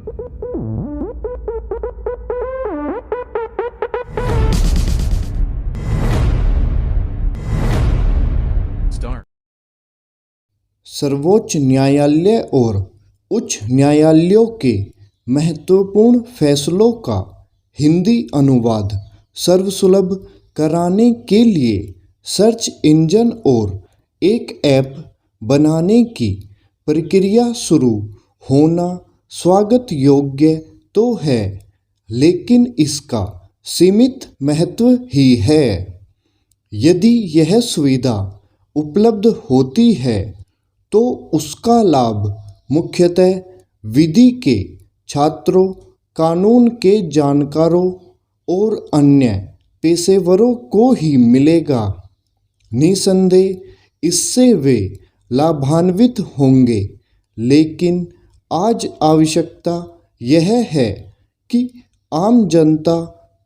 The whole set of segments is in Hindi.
सर्वोच्च न्यायालय और उच्च न्यायालयों के महत्वपूर्ण फैसलों का हिंदी अनुवाद सर्वसुलभ कराने के लिए सर्च इंजन और एक ऐप बनाने की प्रक्रिया शुरू होना स्वागत योग्य तो है, लेकिन इसका सीमित महत्व ही है। यदि यह सुविधा उपलब्ध होती है तो उसका लाभ मुख्यतः विधि के छात्रों, कानून के जानकारों और अन्य पेशेवरों को ही मिलेगा। निसंदेह इससे वे लाभान्वित होंगे, लेकिन आज आवश्यकता यह है कि आम जनता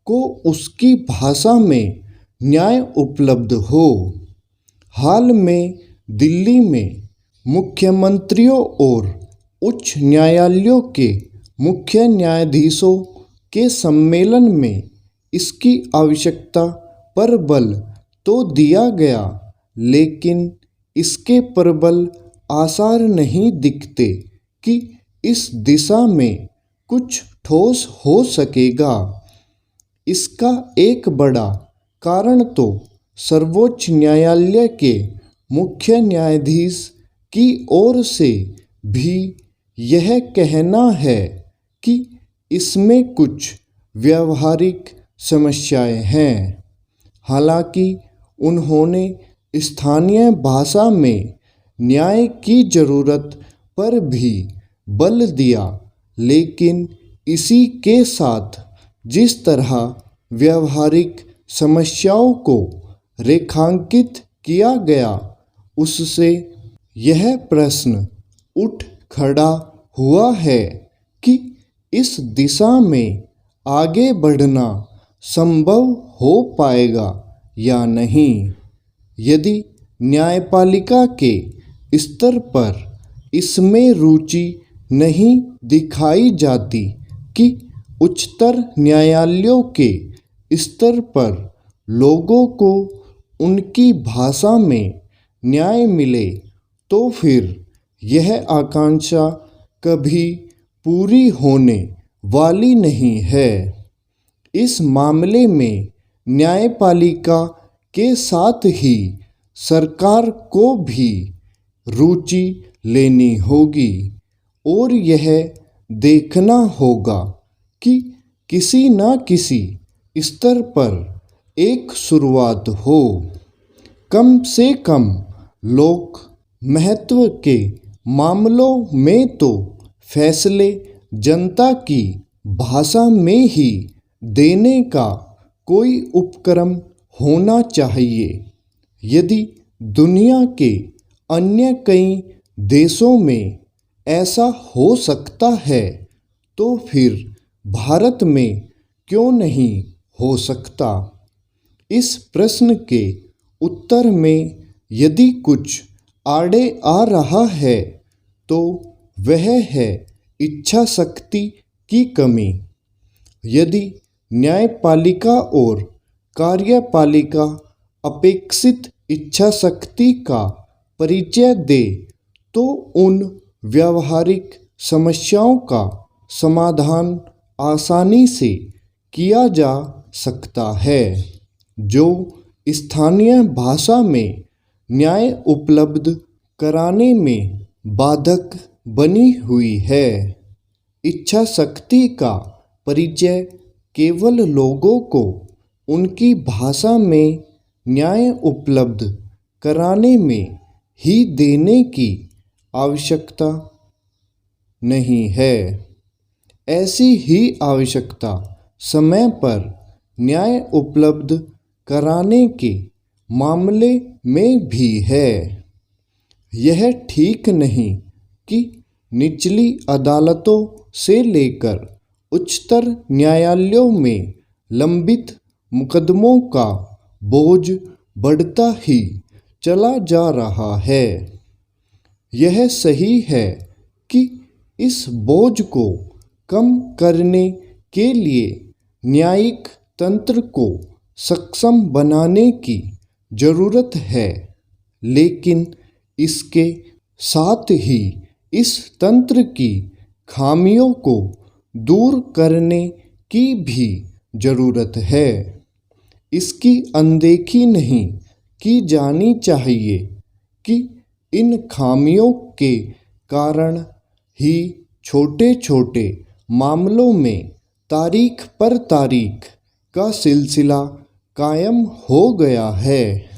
को उसकी भाषा में न्याय उपलब्ध हो। हाल में दिल्ली में मुख्यमंत्रियों और उच्च न्यायालयों के मुख्य न्यायाधीशों के सम्मेलन में इसकी आवश्यकता पर बल तो दिया गया, लेकिन इसके प्रबल आसार नहीं दिखते कि इस दिशा में कुछ ठोस हो सकेगा। इसका एक बड़ा कारण तो सर्वोच्च न्यायालय के मुख्य न्यायाधीश की ओर से भी यह कहना है कि इसमें कुछ व्यावहारिक समस्याएं हैं। हालांकि उन्होंने स्थानीय भाषा में न्याय की जरूरत पर भी बल दिया, लेकिन इसी के साथ जिस तरह व्यावहारिक समस्याओं को रेखांकित किया गया, उससे यह प्रश्न उठ खड़ा हुआ है कि इस दिशा में आगे बढ़ना संभव हो पाएगा या नहीं। यदि न्यायपालिका के स्तर पर इसमें रुचि नहीं दिखाई जाती कि उच्चतर न्यायालयों के स्तर पर लोगों को उनकी भाषा में न्याय मिले, तो फिर यह आकांक्षा कभी पूरी होने वाली नहीं है। इस मामले में न्यायपालिका के साथ ही सरकार को भी रुचि लेनी होगी और यह देखना होगा कि किसी न किसी स्तर पर एक शुरुआत हो। कम से कम लोक महत्व के मामलों में तो फैसले जनता की भाषा में ही देने का कोई उपक्रम होना चाहिए। यदि दुनिया के अन्य कई देशों में ऐसा हो सकता है, तो फिर भारत में क्यों नहीं हो सकता? इस प्रश्न के उत्तर में यदि कुछ आड़े आ रहा है तो वह है इच्छा शक्ति की कमी। यदि न्यायपालिका और कार्यपालिका अपेक्षित इच्छा शक्ति का परिचय दे तो उन व्यावहारिक समस्याओं का समाधान आसानी से किया जा सकता है जो स्थानीय भाषा में न्याय उपलब्ध कराने में बाधक बनी हुई है। इच्छा शक्ति का परिचय केवल लोगों को उनकी भाषा में न्याय उपलब्ध कराने में ही देने की आवश्यकता नहीं है। ऐसी ही आवश्यकता समय पर न्याय उपलब्ध कराने के मामले में भी है। यह ठीक नहीं कि निचली अदालतों से लेकर उच्चतर न्यायालयों में लंबित मुकदमों का बोझ बढ़ता ही चला जा रहा है। यह सही है कि इस बोझ को कम करने के लिए न्यायिक तंत्र को सक्षम बनाने की जरूरत है, लेकिन इसके साथ ही इस तंत्र की खामियों को दूर करने की भी जरूरत है। इसकी अनदेखी नहीं की जानी चाहिए कि इन खामियों के कारण ही छोटे छोटे मामलों में तारीख पर तारीख का सिलसिला कायम हो गया है।